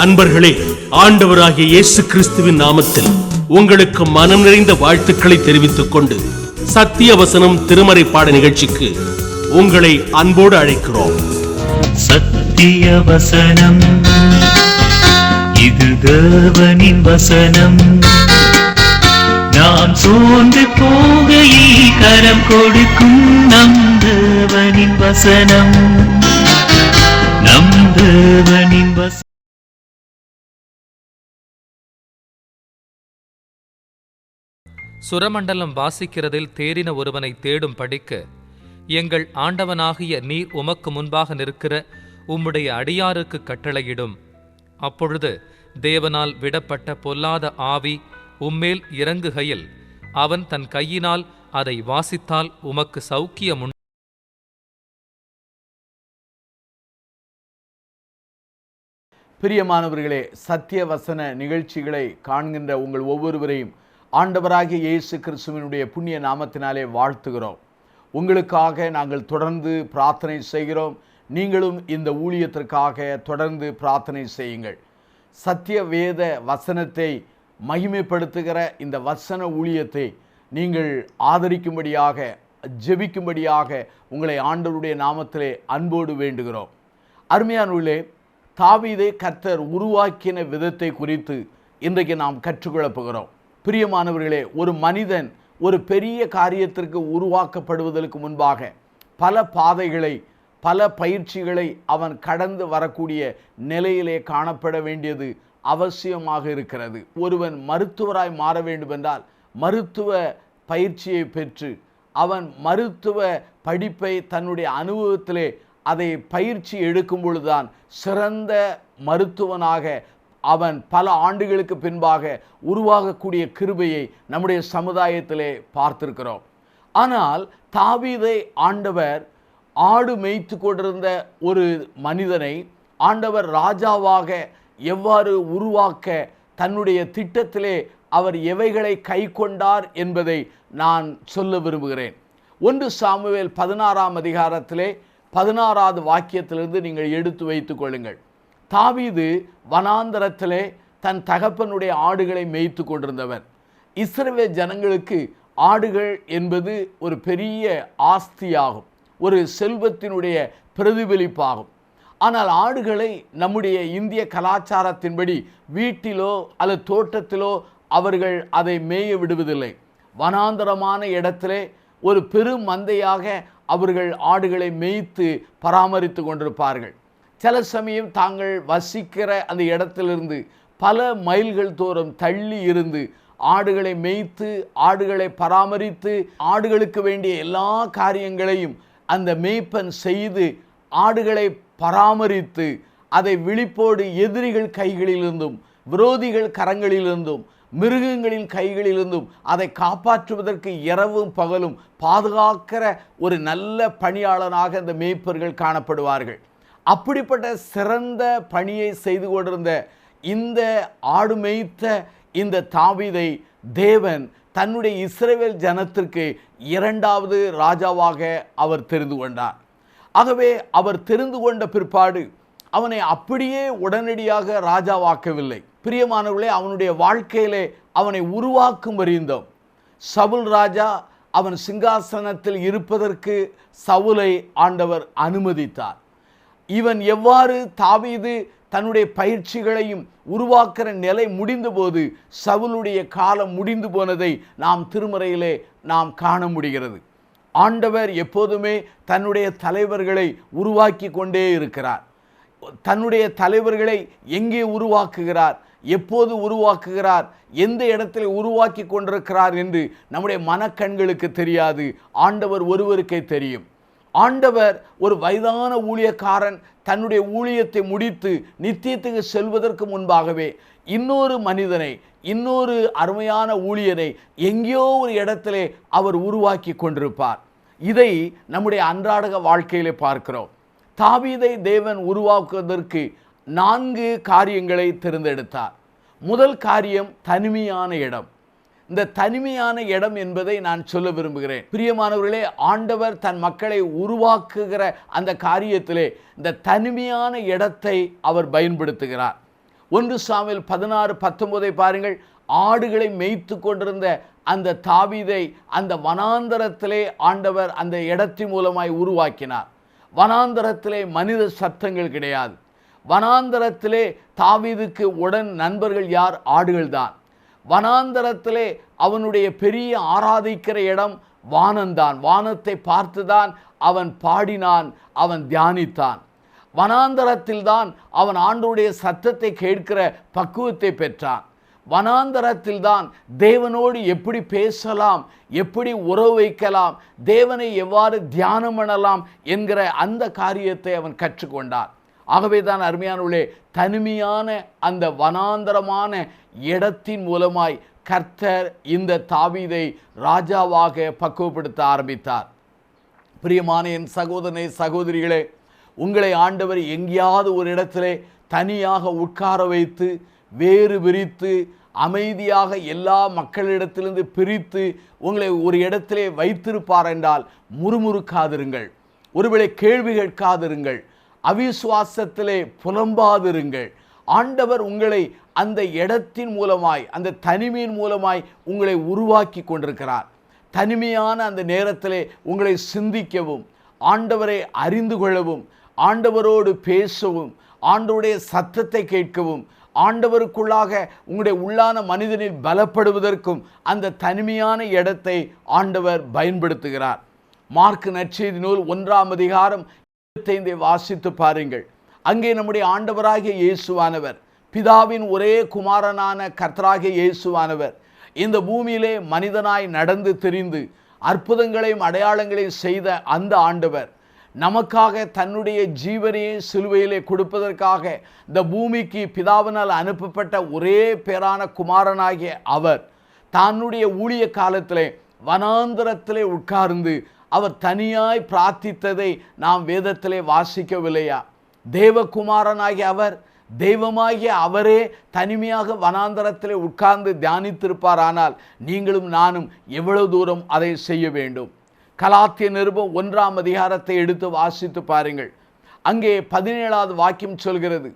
அன்பர்களே, ஆண்டவராகிய இயேசு கிறிஸ்துவின் நாமத்தில் உங்களுக்கு மனம் நிறைந்த வாழ்த்துக்களை தெரிவித்துக் கொண்டு சத்திய வசனம் திருமறை பாட நிகழ்ச்சிக்கு உங்களை அன்போடு அழைக்கிறோம். சத்திய வசனம், இது தேவனின் வசனம். நாம் சோர்ந்து போகையில் கரம் கொடுக்கும் நம் தேவனின் வசனம், நம் தேவனின் வசனம். சுரமண்டலம் வாசிக்கிறதில் தேறின ஒருவனை தேடும் படிக்க எங்கள் ஆண்டவனாகிய நீர் உமக்கு முன்பாக நிற்கிற உம்முடைய அடியாருக்கு கட்டளையிடும். அப்பொழுது தேவனால் விடப்பட்ட பொல்லாத ஆவி உம்மேல் இறங்குகையில் அவன் தன் கையினால் அதை வாசித்தால் உமக்கு சௌக்கியம். பிரியமானவர்களே, சத்திய வசன நிகழ்ச்சிகளை காண்கின்ற உங்கள் ஒவ்வொருவரையும் ஆண்டவராகிய இயேசு கிறிஸ்துவினுடைய புண்ணிய நாமத்தினாலே வாழ்த்துகிறோம். உங்களுக்காக நாங்கள் தொடர்ந்து பிரார்த்தனை செய்கிறோம். நீங்களும் இந்த ஊழியத்திற்காக தொடர்ந்து பிரார்த்தனை செய்யுங்கள். சத்திய வேத வசனத்தை மகிமைப்படுத்துகிற இந்த வசன ஊழியத்தை நீங்கள் ஆதரிக்கும்படியாக, ஜெபிக்கும்படியாக உங்களை ஆண்டவருடைய நாமத்திலே அன்போடு வேண்டுகிறோம். அருமையானவர்களே, தாவீதை கர்த்தர் உருவாக்கின விதத்தை குறித்து இன்றைக்கு நாம் கற்றுக்கொள்ளப் போகிறோம். பிரியமானவர்களே, ஒரு மனிதன் ஒரு பெரிய காரியத்திற்கு உருவாக்கப்படுவதற்கு முன்பாக பல பாதைகளை, பல பயிற்சிகளை அவன் கடந்து வரக்கூடிய நிலையிலே காணப்பட வேண்டியது அவசியமாக இருக்கிறது. ஒருவன் மருத்துவராய் மாற வேண்டுமென்றால் மருத்துவ பயிற்சியை பெற்று அவன் மருத்துவ படிப்பை தன்னுடைய அனுபவத்திலே அதை பயிற்சி எடுக்கும் பொழுதுதான் சிறந்த மருத்துவனாக அவன் பல ஆண்டுகளுக்கு பின்பாக உருவாகக்கூடிய கிருபையை நம்முடைய சமுதாயத்திலே பார்த்திருக்கிறோம். ஆனால் தாவீதை ஆண்டவர் ஆடு மேய்த்து கொண்டிருந்த ஒரு மனிதனை ஆண்டவர் ராஜாவாக எவ்வாறு உருவாக்க தன்னுடைய திட்டத்திலே அவர் எவைகளை கை கொண்டார் என்பதை நான் சொல்ல விரும்புகிறேன். 1 சாமுவேல் 16ஆம் அதிகாரத்திலே 16வது வாக்கியத்திலிருந்து நீங்கள் எடுத்து வைத்துக் கொள்ளுங்கள். தாவீது வனாந்தரத்திலே தன் தகப்பனுடைய ஆடுகளை மேய்த்து கொண்டிருந்தவர். இஸ்ரவேல் ஜனங்களுக்கு ஆடுகள் என்பது ஒரு பெரிய ஆஸ்தியாகும், ஒரு செல்வத்தினுடைய பிரதிபலிப்பாகும். ஆனால் ஆடுகளை நம்முடைய இந்திய கலாச்சாரத்தின்படி வீட்டிலோ அல்லது தோட்டத்திலோ அவர்கள் அதை மேய விடுவதில்லை. வனாந்தரமான இடத்திலே ஒரு பெரும் மந்தையாக அவர்கள் ஆடுகளை மேய்த்து பராமரித்து கொண்டிருப்பார்கள். சில சமயம் தாங்கள் வசிக்கிற அந்த இடத்திலிருந்து பல மைல்கள் தூரம் தள்ளி இருந்து ஆடுகளை மேய்த்து, ஆடுகளை பராமரித்து, ஆடுகளுக்கு வேண்டிய எல்லா காரியங்களையும் அந்த மேய்ப்பன் செய்து ஆடுகளை பராமரித்து அதை விழிப்போடு எதிரிகள் கைகளிலிருந்தும் விரோதிகள் கரங்களிலிருந்தும் மிருகங்களின் கைகளிலிருந்தும் அதை காப்பாற்றுவதற்கு இரவும் பகலும் பாதுகாக்கிற ஒரு நல்ல பணியாளனாக அந்த மேய்ப்பர்கள் காணப்படுவார்கள். அப்படிப்பட்ட சிறந்த பணியை செய்து கொண்டிருந்த இந்த ஆடு மேய்த்த இந்த தாவீதை தேவன் தன்னுடைய இஸ்ரவேல் ஜனத்திற்கு 2வது ராஜாவாக அவர் தெரிந்து கொண்டார். ஆகவே அவர் தெரிந்து கொண்ட பிற்பாடு அவனை அப்படியே உடனடியாக ராஜாவாக்கவில்லை. பிரியமானவர்களே, அவனுடைய வாழ்க்கையிலே அவனை உருவாக்கும் வரிந்தோம். சவுல் ராஜா அவன் சிங்காசனத்தில் இருப்பதற்கு சவுலை ஆண்டவர் அனுமதித்தார். இவன் எவ்வாறு தாவீது தன்னுடைய பயிற்சிகளையும் உருவாக்குற நிலை முடிந்தபோது சவுலுடைய காலம் முடிந்து போனதை நாம் திருமறையிலே நாம் காண முடிகிறது. ஆண்டவர் எப்போதுமே தன்னுடைய தலைவர்களை உருவாக்கி கொண்டே இருக்கிறார். தன்னுடைய தலைவர்களை எங்கே உருவாக்குகிறார், எப்போது உருவாக்குகிறார், எந்த இடத்தில் உருவாக்கி கொண்டிருக்கிறார் என்று நம்முடைய மனக்கண்களுக்கு தெரியாது. ஆண்டவர் ஒருவருக்கே தெரியும். ஆண்டவர் ஒரு வயதான ஊழியக்காரன் தன்னுடைய ஊழியத்தை முடித்து நித்தியத்துக்கு செல்வதற்கு முன்பாகவே இன்னொரு மனிதனை, இன்னொரு அருமையான ஊழியரை எங்கேயோ ஒரு இடத்திலே அவர் உருவாக்கி கொண்டிருப்பார். இதை நம்முடைய அன்றாட வாழ்க்கையிலே பார்க்கிறோம். தாவீதை தேவன் உருவாக்குவதற்கு 4 காரியங்களை தேர்ந்தெடுத்தார். முதல் காரியம் தனிமையான இடம். இந்த தனிமையான இடம் என்பதை நான் சொல்ல விரும்புகிறேன். பிரியமானவர்களே, ஆண்டவர் தன் மக்களை உருவாக்குகிற அந்த காரியத்திலே இந்த தனிமையான இடத்தை அவர் பயன்படுத்துகிறார். 1 சாமுவேல் 16:19 பாருங்கள். ஆடுகளை மேய்த்து கொண்டிருந்த அந்த தாவீதை அந்த வனாந்தரத்திலே ஆண்டவர் அந்த இடத்தின் மூலமாய் உருவாக்கினார். வனாந்தரத்திலே மனித சத்தங்கள் கிடையாது. வனாந்தரத்திலே தாவீதுக்கு உடன் நண்பர்கள் யார்? ஆடுகள்தான். வனாந்தரத்திலே அவனுடைய பெரிய ஆராதிக்கிற இடம் வானந்தான். வானத்தை பார்த்துதான் அவன் பாடினான், அவன் தியானித்தான். வனாந்தரத்தில்தான் அவன் ஆண்டவருடைய சத்தத்தை கேட்கிற பக்குவத்தை பெற்றான். வனாந்தரத்தில்தான் தேவனோடு எப்படி பேசலாம், எப்படி உறவு வைக்கலாம், தேவனை எவ்வாறு தியானம் பண்ணலாம் என்கிற அந்த காரியத்தை அவன் கற்றுக்கொண்டான். ஆகவே தான் அருமையானவர்களே, தனிமையான அந்த வனாந்தரமான இடத்தின் மூலமாய் கர்த்தர் இந்த தாவீதை ராஜாவாக பக்குவப்படுத்த ஆரம்பித்தார். பிரியமான என் சகோதரனே, சகோதரிகளே, உங்களை ஆண்டவர் எங்கேயாவது ஒரு இடத்திலே தனியாக உட்கார வைத்து வேறு விரித்து அமைதியாக எல்லா மக்களிடத்திலிருந்து பிரித்து உங்களை ஒரு இடத்திலே வைத்திருப்பார் என்றால் முறுமுறுக்காதிருங்கள், ஒருவேளை கேள்வி கேட்காதிருங்கள், அவிசுவாசத்திலே புலம்பாதிருங்கள். ஆண்டவர் உங்களை அந்த இடத்தின் மூலமாய், அந்த தனிமையின் மூலமாய் உங்களை உருவாக்கி கொண்டிருக்கிறார். தனிமையான அந்த நேரத்திலே உங்களை சிந்திக்கவும், ஆண்டவரை அறிந்து கொள்ளவும், ஆண்டவரோடு பேசவும், ஆண்டவருடைய சத்தத்தை கேட்கவும், ஆண்டவருக்குள்ளாக உங்களுடைய உள்ளான மனிதனில் பலப்படுவதற்கும் அந்த தனிமையான இடத்தை ஆண்டவர் பயன்படுத்துகிறார். மார்க் நற்செய்தி நூல் 1ஆம் அதிகாரம் 25 வாசித்து பாருங்கள். அங்கே நம்முடைய ஆண்டவராகிய இயேசுவானவர், பிதாவின் ஒரே குமாரனான கர்த்தராகிய இயேசுவானவர் இந்த பூமியிலே மனிதனாய் நடந்து திரிந்து அற்புதங்களையும் அடையாளங்களையும் செய்த அந்த ஆண்டவர் நமக்காக தன்னுடைய ஜீவனையை சிலுவையிலே கொடுப்பதற்காக இந்த பூமிக்கு பிதாவினால் அனுப்பப்பட்ட ஒரே பேரான குமாரனாகிய அவர் தன்னுடைய ஊழிய காலத்திலே வனாந்தரத்திலே உட்கார்ந்து அவர் தனியாய் பிரார்த்தித்ததை நாம் வேதத்திலே வாசிக்கவில்லையா? தேவகுமாரனாகிய அவர், தெய்வமாகிய அவரே தனிமையாக வனாந்தரத்திலே உட்கார்ந்து தியானித்திருப்பார். ஆனால் நீங்களும் நானும் எவ்வளவு தூரம் அதை செய்ய வேண்டும்? கலாத்திய நிருபம் 1ஆம் அதிகாரத்தை எடுத்து வாசித்து பாருங்கள். அங்கே 17வது வாக்கியம் சொல்கிறது,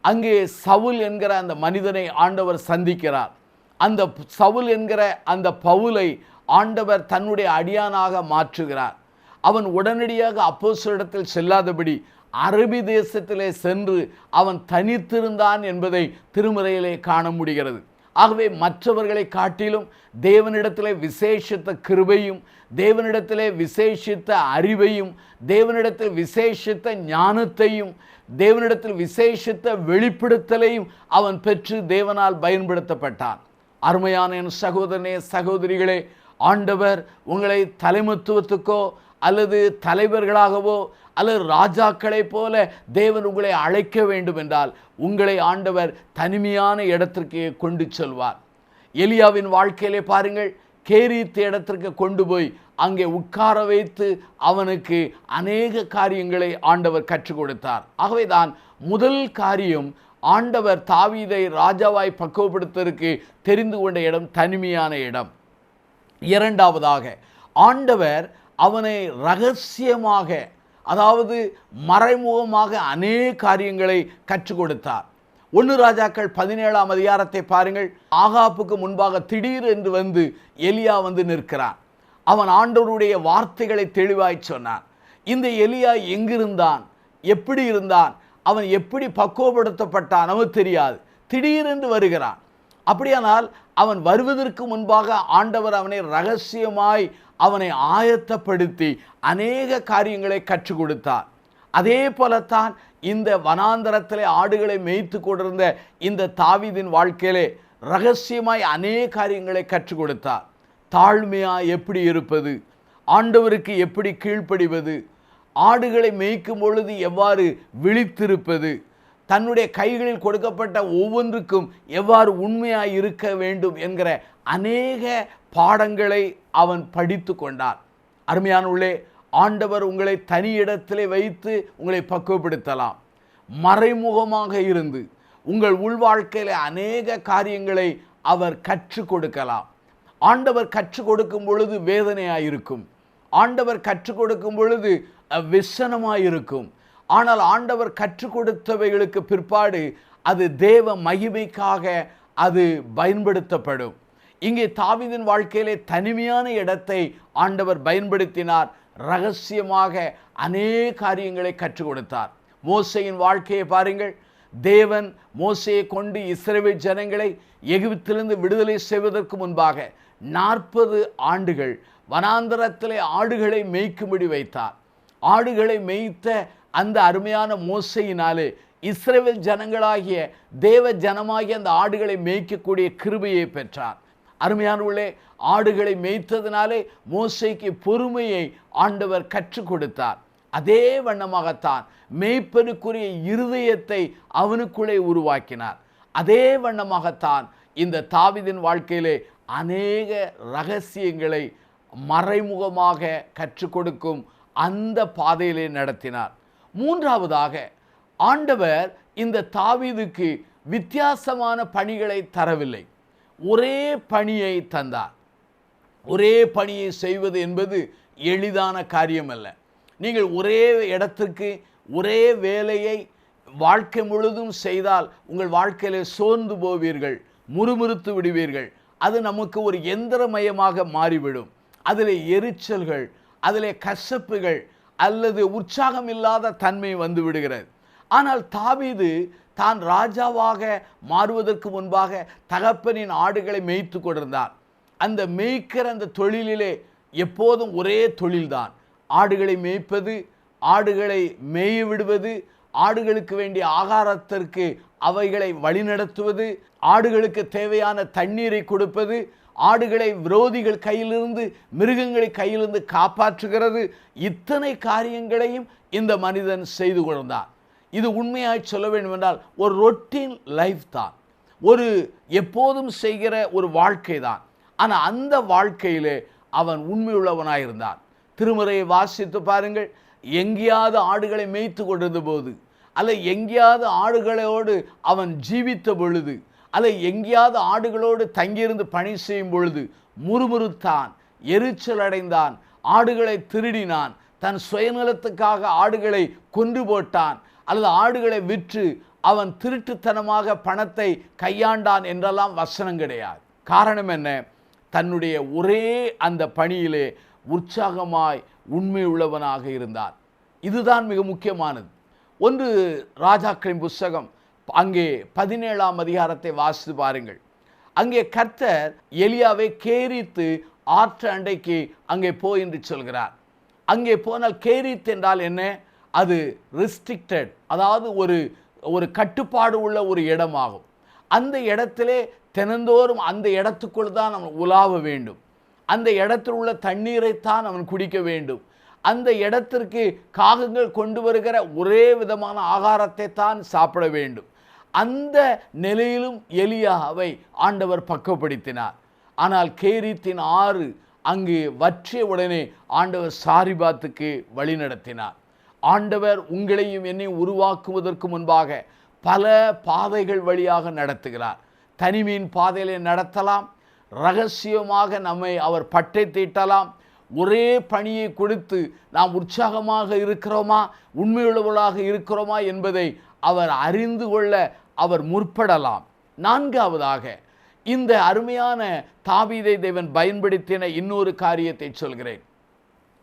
அங்கே சவுல் என்கிற அந்த மனிதனை ஆண்டவர் சந்திக்கிறார். அந்த சவுல் என்கிற அந்த பவுலை ஆண்டவர் தன்னுடைய அடியானாக மாற்றுகிறார். அவன் உடனடியாக அப்போஸ்தலரிடத்தில் செல்லாதபடி அரபி தேசத்திலே சென்று அவன் தனித்திருந்தான் என்பதை திருமறையிலே காண முடிகிறது. ஆகவே மற்றவர்களை காட்டிலும் தேவனிடத்திலே விசேஷித்த கிருபையும், தேவனிடத்திலே விசேஷித்த அறிவையும், தேவனிடத்தில் விசேஷித்த ஞானத்தையும், தேவனிடத்தில் விசேஷித்த வெளிப்படுத்தலையும் அவன் பெற்று தேவனால் பயன்படுத்தப்பட்டான். அருமையான என் சகோதரனே, சகோதரிகளே, ஆண்டவர் உங்களை தலைமத்துவத்துக்கோ அல்லது தலைவர்களாகவோ அல்லது ராஜாக்களை போல தேவன் உங்களை அழைக்க வேண்டும் என்றால் உங்களை ஆண்டவர் தனிமையான இடத்திற்கு கொண்டு செல்வார். எலியாவின் வாழ்க்கையிலே பாருங்கள், கேரித்த இடத்திற்கு கொண்டு போய் அங்கே உட்கார வைத்து அவனுக்கு அநேக காரியங்களை ஆண்டவர் கற்றுக் கொடுத்தார். ஆகவே தான் முதல் காரியம், ஆண்டவர் தாவீதை ராஜாவாய் பக்குவப்படுத்துவதற்கு தெரிந்து கொண்ட இடம் தனிமையான இடம். இரண்டாவதாக, ஆண்டவர் அவனை ரகசியமாக, அதாவது மறைமுகமாக அநேக காரியங்களை கற்றுக் கொடுத்தார். 1 ராஜாக்கள் 17ஆம் அதிகாரத்தை பாருங்கள். ஆகாப்புக்கு முன்பாக திடீர் என்று வந்து எலியா வந்து நிற்கிறான். அவன் ஆண்டவருடைய வார்த்தைகளை தெளிவாய் சொன்னான். இந்த எலியா எங்கிருந்தான், எப்படி இருந்தான், அவன் எப்படி பக்குவப்படுத்தப்பட்டான் நமக்கு தெரியாது. திடீரென்று வருகிறான். அப்படியானால் அவன் வருவதற்கு முன்பாக ஆண்டவர் அவனை ரகசியமாய் அவனை ஆயத்தப்படுத்தி அநேக காரியங்களை கற்றுக் கொடுத்தார். அதே போலத்தான் இந்த வனாந்தரத்திலே ஆடுகளை மேய்த்து கொண்டிருந்த இந்த தாவீதின் வாழ்க்கையிலே ரகசியமாய் அநேக காரியங்களை கற்றுக் கொடுத்தார். தாழ்மையாய் எப்படி இருப்பது, ஆண்டவருக்கு எப்படி கீழ்ப்படிவது, ஆடுகளை மேய்க்கும் பொழுது எவ்வாறு விழித்திருப்பது, தன்னுடைய கைகளில் கொடுக்கப்பட்ட ஒவ்வொன்றுக்கும் எவ்வாறு உண்மையாய் இருக்க வேண்டும் என்கிற அநேக பாடங்களை அவன் படித்து கொண்டான். அருமையானவர்களே, ஆண்டவர் உங்களை தனி இடத்திலே வைத்து உங்களை பக்குவப்படுத்தலாம். மறைமுகமாக இருந்து உங்கள் உள்வாழ்க்கையிலே அநேக காரியங்களை அவர் கற்றுக் கொடுக்கலாம். ஆண்டவர் கற்றுக் கொடுக்கும் பொழுது வேதனையாயிருக்கும், ஆண்டவர் கற்றுக் கொடுக்கும் பொழுது விசனமாயிருக்கும். ஆனால் ஆண்டவர் கற்றுக் கொடுத்தவைகளுக்கு பிற்பாடு அது தேவ மகிமைக்காக அது பயன்படுத்தப்படும். இங்கே தாவீதின் வாழ்க்கையிலே தனிமையான இடத்தை ஆண்டவர் பயன்படுத்தினார். ரகசியமாக அநேக காரியங்களை கற்றுக் கொடுத்தார். மோசேயின் வாழ்க்கையை பாருங்கள். தேவன் மோசேயை கொண்டு இஸ்ரவேல் ஜனங்களை எகிப்திலிருந்து விடுதலை செய்வதற்கு முன்பாக 40 ஆண்டுகள் வனாந்தரத்திலே ஆடுகளை மேய்க்கும்படி வைத்தார். ஆடுகளை மேய்த்த அந்த அருமையான மோசேயினாலே இஸ்ரவேல் ஜனங்களாகிய தேவ ஜனமாகிய அந்த ஆடுகளை மேய்க்கக்கூடிய கிருபையை பெற்றார். அருமையானவர்களே, ஆடுகளை மேய்த்ததினாலே மோசேக்கு பொறுமையை ஆண்டவர் கற்றுக் கொடுத்தார். அதே வண்ணமாகத்தான் மேய்ப்பனுக்குரிய இருதயத்தை அவனுக்குள்ளே உருவாக்கினார். அதே வண்ணமாகத்தான் இந்த தாவீதின் வாழ்க்கையிலே அநேக ரகசியங்களை மறைமுகமாக கற்றுக் கொடுக்கும் அந்த பாதையிலே நடத்தினார். மூன்றாவதாக ஆண்டவர் இந்த தாவீதுக்கு வித்தியாசமான பணிகளை தரவில்லை, ஒரே பணியை தந்தார். ஒரே பணியை செய்வது என்பது எளிதான காரியம் அல்ல. நீங்கள் ஒரே இடத்திற்கு ஒரே வேலையை வாழ்க்கை முழுதும் செய்தால் உங்கள் வாழ்க்கையிலே சோர்ந்து போவீர்கள், முறுமுறுத்து விடுவீர்கள். அது நமக்கு ஒரு எந்திரமயமாக மாறிவிடும். அதில் எரிச்சல்கள், அதில் கசப்புகள் அல்லது உற்சாகம் இல்லாத தன்மை வந்து விடுகிறது. ஆனால் தாவீது தான் ராஜாவாக மாறுவதற்கு முன்பாக தகப்பனின் ஆடுகளை மேய்த்து கொண்டிருந்தார். அந்த மேய்க்கிற அந்த தொழிலிலே எப்போதும் ஒரே தொழில்தான், ஆடுகளை மேய்ப்பது, ஆடுகளை மேய விடுவது, ஆடுகளுக்கு வேண்டிய ஆகாரத்திற்கு அவைகளை வழிநடத்துவது, ஆடுகளுக்கு தேவையான தண்ணீரை கொடுப்பது, ஆடுகளை விரோதிகள் கையிலிருந்து மிருகங்களை கையிலிருந்து காப்பாற்றுகிறது. இத்தனை காரியங்களையும் இந்த மனிதன் செய்து கொண்டார். இது உண்மையாய் சொல்ல வேண்டும் என்றால் ஒரு ரொட்டீன் லைஃப் தான், ஒரு எப்போதும் செய்கிற ஒரு வாழ்க்கை தான். ஆனால் அந்த வாழ்க்கையிலே அவன் உண்மையுள்ளவனாயிருந்தான். திருமறையை வாசித்து பாருங்கள். எங்கேயாவது ஆடுகளை மேய்த்து கொண்டிருந்த போது, அல்ல எங்கேயாவது ஆடுகளோடு அவன் ஜீவித்த பொழுது, அல்ல எங்கேயாவது ஆடுகளோடு தங்கியிருந்து பணி செய்யும் பொழுது முறுமுறுத்தான், எரிச்சல் அடைந்தான், ஆடுகளை திருடினான், தன் சுயநலத்துக்காக ஆடுகளை கொன்று போட்டான், அல்லது ஆடுகளை விற்று அவன் திருட்டுத்தனமாக பணத்தை கையாண்டான் என்றெல்லாம் வசனம் கிடையாது. காரணம் என்ன? தன்னுடைய ஒரே அந்த பணியிலே உற்சாகமாய் உண்மை உள்ளவனாக இருந்தான். இதுதான் மிக முக்கியமானது. ஒன்று ராஜாக்களின் புஸ்தகம் அங்கே 17ஆம் அதிகாரத்தை வாசித்து பாருங்கள். அங்கே கர்த்தர் எலியாவை கேரித்து ஆற்று அண்டைக்கு அங்கே போ என்று சொல்கிறார். அங்கே போனால் கேரித் என்றால் என்ன? அது ரெஸ்ட்ரிக்டட், அதாவது ஒரு கட்டுப்பாடு உள்ள ஒரு இடமாகும். அந்த இடத்திலே தினந்தோறும் அந்த இடத்துக்குள் தான் அவன் உலாவ வேண்டும். அந்த இடத்தில் உள்ள தண்ணீரைத்தான் அவன் குடிக்க வேண்டும். அந்த இடத்திற்கு காகங்கள் கொண்டு வருகிற ஒரே விதமான ஆகாரத்தை தான் சாப்பிட வேண்டும். அந்த நிலையிலும் எலியாவை ஆண்டவர் பக்குவப்படுத்தினார். ஆனால் கேரித்தின் ஆறு அங்கு வற்றிய உடனே ஆண்டவர் சாரிபாத்துக்கு வழி நடத்தினார். ஆண்டவர் உங்களையும் என்னையும் உருவாக்குவதற்கு முன்பாக பல பாதைகள் வழியாக நடத்துகிறார். தனிமையின் பாதையிலே நடத்தலாம், ரகசியமாக நம்மை அவர் பட்டை தீட்டலாம். ஒரே பணியை கொடுத்து நாம் உற்சாகமாக இருக்கிறோமா, உண்மையுள்ளவர்களாக இருக்கிறோமா என்பதை அவர் அறிந்து கொள்ள அவர் முற்படலாம். நான்காவதாக இந்த அருமையான தாவீதை தேவன் பயன்படுத்தின இன்னொரு காரியத்தை சொல்கிறேன்.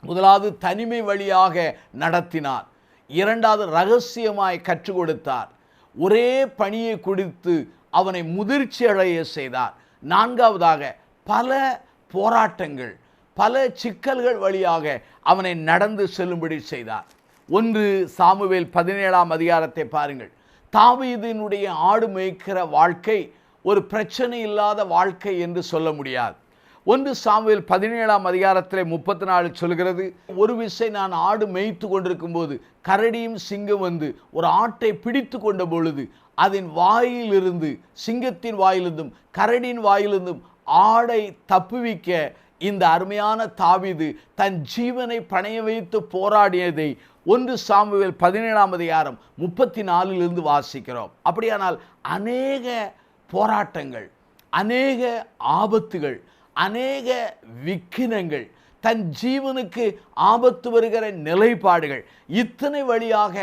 முதலாவது தனிமை வழியாக நடத்தினார். இரண்டாவது ரகசியமாய் கற்றுக் கொடுத்தார். ஒரே பணியை கொடுத்து அவனை முதிர்ச்சி அடைய செய்தார். நான்காவதாக பல போராட்டங்கள், பல சிக்கல்கள் வழியாக அவனை நடந்து செல்லும்படி செய்தார். ஒன்று சாமுவேல் 17ஆம் அதிகாரத்தை பாருங்கள். தாவீதினுடைய ஆடு மேய்க்கிற வாழ்க்கை ஒரு பிரச்சனை இல்லாத வாழ்க்கை என்று சொல்ல முடியாது. ஒன்று சாமுவேல் 17ஆம் அதிகாரத்தில் 34 சொல்கிறது, ஒரு விசை நான் ஆடு மேய்த்து கொண்டிருக்கும் போது கரடியும் சிங்கம் வந்து ஒரு ஆட்டை பிடித்து கொண்ட பொழுது அதன் வாயிலிருந்து, சிங்கத்தின் வாயிலிருந்தும் கரடியின் வாயிலிருந்தும் ஆடை தப்புவிக்க இந்த அருமையான தாவீது தன் ஜீவனை பணைய வைத்து போராடியதை ஒன்று சாமுவேல் 17ஆம் அதிகாரம் 34 வாசிக்கிறோம். அப்படியானால் அநேக போராட்டங்கள், அநேக ஆபத்துகள், அநேக விக்கினங்கள், தன் ஜீவனுக்கு ஆபத்து வருகிற நிலைப்பாடுகள், இத்தனை வழியாக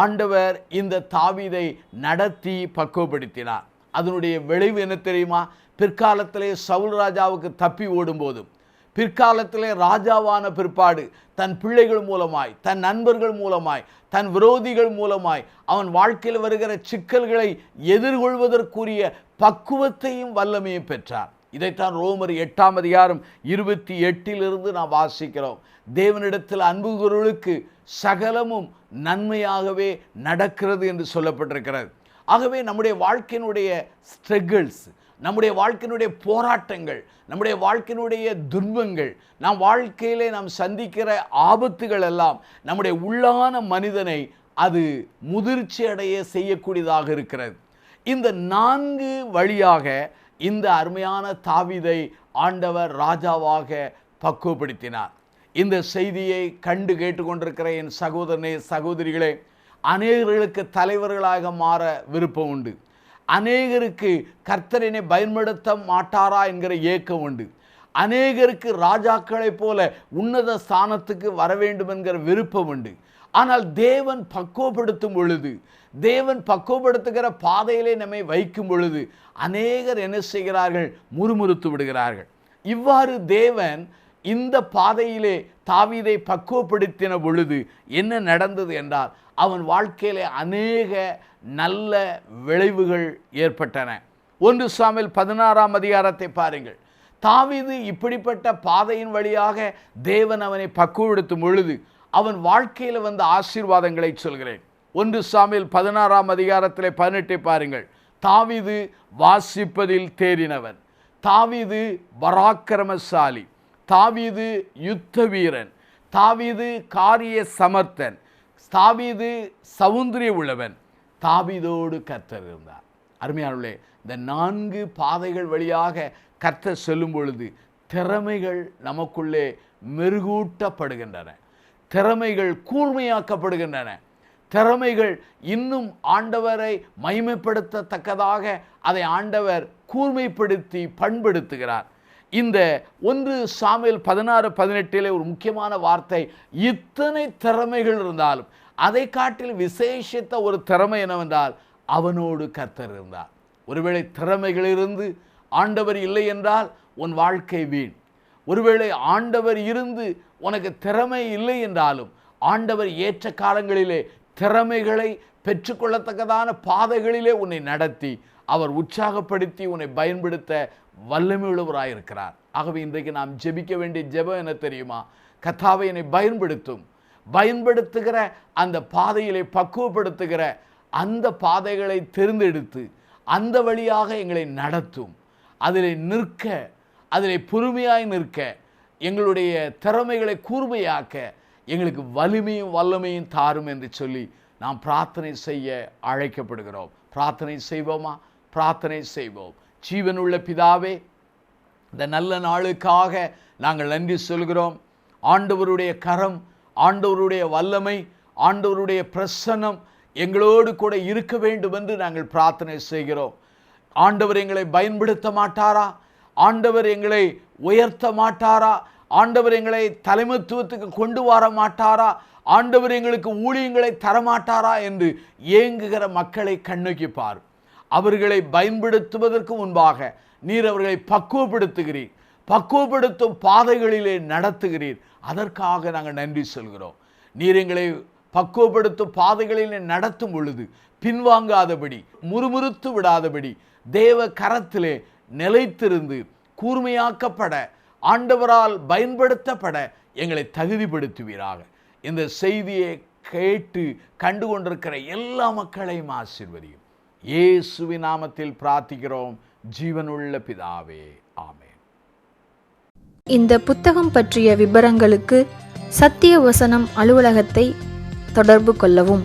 ஆண்டவர் இந்த தாவீதை நடத்தி பக்குவப்படுத்தினார். அதனுடைய விளைவு என்ன தெரியுமா? பிற்காலத்திலே சவுல் ராஜாவுக்கு தப்பி ஓடும்போதும், பிற்காலத்திலே ராஜாவான பிற்பாடு தன் பிள்ளைகள் மூலமாய், தன் நண்பர்கள் மூலமாய், தன் விரோதிகள் மூலமாய் அவன் வாழ்க்கையில் வருகிற சிக்கல்களை எதிர்கொள்வதற்குரிய பக்குவத்தையும் வல்லமையும் பெற்றார். இதைத்தான் ரோமர் 8ஆம் அதிகாரம் 28 நாம் வாசிக்கிறோம். தேவனிடத்தில் அன்பு கூறுவர்களுக்கு சகலமும் நன்மையாகவே நடக்கிறது என்று சொல்லப்பட்டிருக்கிறது. ஆகவே நம்முடைய வாழ்க்கையினுடைய ஸ்ட்ரகிள்ஸ், நம்முடைய வாழ்க்கையினுடைய போராட்டங்கள், நம்முடைய வாழ்க்கையினுடைய துன்பங்கள், நம் வாழ்க்கையிலே நாம் சந்திக்கிற ஆபத்துகள் எல்லாம் நம்முடைய உள்ளான மனிதனை அது முதிர்ச்சி அடைய செய்யக்கூடியதாக இருக்கிறது. இந்த 4 வழியாக இந்த அருமையான தாவீதை ஆண்டவர் ராஜாவாக பக்குவப்படுத்தினார். இந்த செய்தியை கண்டு கேட்டுக்கொண்டிருக்கிற என் சகோதரனே, சகோதரிகளே, அநேகர்களுக்கு தலைவர்களாக மாற விருப்பம் உண்டு. அநேகருக்கு கர்த்தரினை பயன்படுத்த மாட்டாரா என்கிற ஏக்கம் உண்டு. அநேகருக்கு ராஜாக்களைப் போல உன்னத ஸ்தானத்துக்கு வர வேண்டும் என்கிற விருப்பம் உண்டு. ஆனால் தேவன் பக்குவப்படுத்தும் பொழுது, தேவன் பக்குவப்படுத்துகிற பாதையிலே நம்மை வைக்கும் பொழுது அநேகர் என்ன செய்கிறார்கள்? முறுமுறுத்து விடுகிறார்கள். இவ்வாறு தேவன் இந்த பாதையிலே தாவீதை பக்குவப்படுத்தின பொழுது என்ன நடந்தது என்றால், அவன் வாழ்க்கையிலே அநேக நல்ல விளைவுகள் ஏற்பட்டன. 1 சாமுவேல் 16ஆம் அதிகாரத்தை பாருங்கள். தாவீது இப்படிப்பட்ட பாதையின் வழியாக தேவன் அவனை பக்குவப்படுத்தும் பொழுது அவன் வாழ்க்கையில் வந்த ஆசீர்வாதங்களை சொல்கிறேன். 1 சாமுவேல் 16ஆம் அதிகாரத்திலே 18 பாருங்கள். தாவீது வாசிப்பதில் தேறினவன், தாவீது பராக்கிரமசாலி, தாவீது யுத்த வீரன், தாவீது காரிய சமர்த்தன், தாவீது சௌந்தரிய உள்ளவன், தாவீதோடு கர்த்தர் இருந்தார். அருமையானவர்களே, இந்த 4 பாதைகள் வழியாக கர்த்தர் செல்லும் பொழுது திறமைகள் நமக்குள்ளே மெருகூட்டப்படுகின்றன, திறமைகள் கூர்மையாக்கப்படுகின்றன, திறமைகள் இன்னும் ஆண்டவரை மகிமைப்படுத்தத்தக்கதாக அதை ஆண்டவர் கூர்மைப்படுத்தி பண்படுத்துகிறார். இந்த 1 சாமுவேல் 16:18 ஒரு முக்கியமான வார்த்தை, இத்தனை திறமைகள் இருந்தாலும் அதை காட்டில் விசேஷித்த ஒரு திறமை என்னவென்றால் அவனோடு கர்த்தர் இருந்தார். ஒருவேளை திறமைகள் இருந்து ஆண்டவர் இல்லை என்றால் உன் வாழ்க்கை வீண். ஒருவேளை ஆண்டவர் இருந்து உனக்கு திறமை இல்லை என்றாலும் ஆண்டவர் ஏற்ற காலங்களிலே திறமைகளை பெற்றுக்கொள்ளத்தக்கதான பாதைகளிலே உன்னை நடத்தி அவர் உற்சாகப்படுத்தி உன்னை பயன்படுத்த வல்லமை உள்ளவராயிருக்கிறார். ஆகவே இன்றைக்கு நாம் ஜெபிக்க வேண்டிய ஜெபம் என்ன தெரியுமா? கர்த்தாவே என்னை பயன்படுத்துகிற அந்த பாதையிலே பக்குவப்படுத்துகிற அந்த பாதைகளை தேர்ந்தெடுத்து அந்த வழியாக எங்களை நடத்தும். அதிலே நிற்க, அதிலே பொறுமையாய் நிற்க, எங்களுடைய திறமைகளை கூர்மையாக்க எங்களுக்கு வலிமையும் வல்லமையும் தாரும் என்று சொல்லி நாம் பிரார்த்தனை செய்ய அழைக்கப்படுகிறோம். பிரார்த்தனை செய்வோமா? பிரார்த்தனை செய்வோம். ஜீவனுள்ள பிதாவே, இந்த நல்ல நாளுக்காக நாங்கள் நன்றி சொல்கிறோம். ஆண்டவருடைய கரம், ஆண்டவருடைய வல்லமை, ஆண்டவருடைய பிரசன்னம் எங்களோடு கூட இருக்க வேண்டும் என்று நாங்கள் பிரார்த்தனை செய்கிறோம். ஆண்டவர் எங்களை பயன்படுத்த மாட்டாரா? ஆண்டவர் எங்களை உயர்த்த மாட்டாரா? ஆண்டவர் எங்களை தலைமைத்துவத்துக்கு கொண்டு வர மாட்டாரா? ஆண்டவர் எங்களுக்கு ஊழியங்களை தரமாட்டாரா என்று ஏங்குகிற மக்களை கண்ணோக்கி பார். அவர்களை பயன்படுத்துவதற்கு முன்பாக நீர் அவர்களை பக்குவப்படுத்துகிறீர், பக்குவப்படுத்தும் பாதைகளிலே நடத்துகிறீர். அதற்காக நாங்கள் நன்றி சொல்கிறோம். நீர் எங்களை பக்குவப்படுத்தும் பாதைகளிலே நடத்தும் பொழுது பின்வாங்காதபடி, முறுமுறுத்து விடாதபடி, தேவ கரத்திலே நிலைத்திருந்து கூர்மையாக்கப்பட, ஆண்டவரால் பயன்படுத்தப்பட எங்களை தகுதிப்படுத்துவீராக. இந்த செய்தியை கேட்டு கண்டு கொண்டிருக்கிற எல்லா மக்களையும் ஆசீர்வதியும். இயேசுவின் நாமத்தில் பிரார்த்திக்கிறோம் ஜீவனுள்ள பிதாவே, ஆமென். இந்த புத்தகம் பற்றிய விபரங்களுக்கு சத்திய வசனம் அலுவலகத்தை தொடர்பு கொள்ளவும்.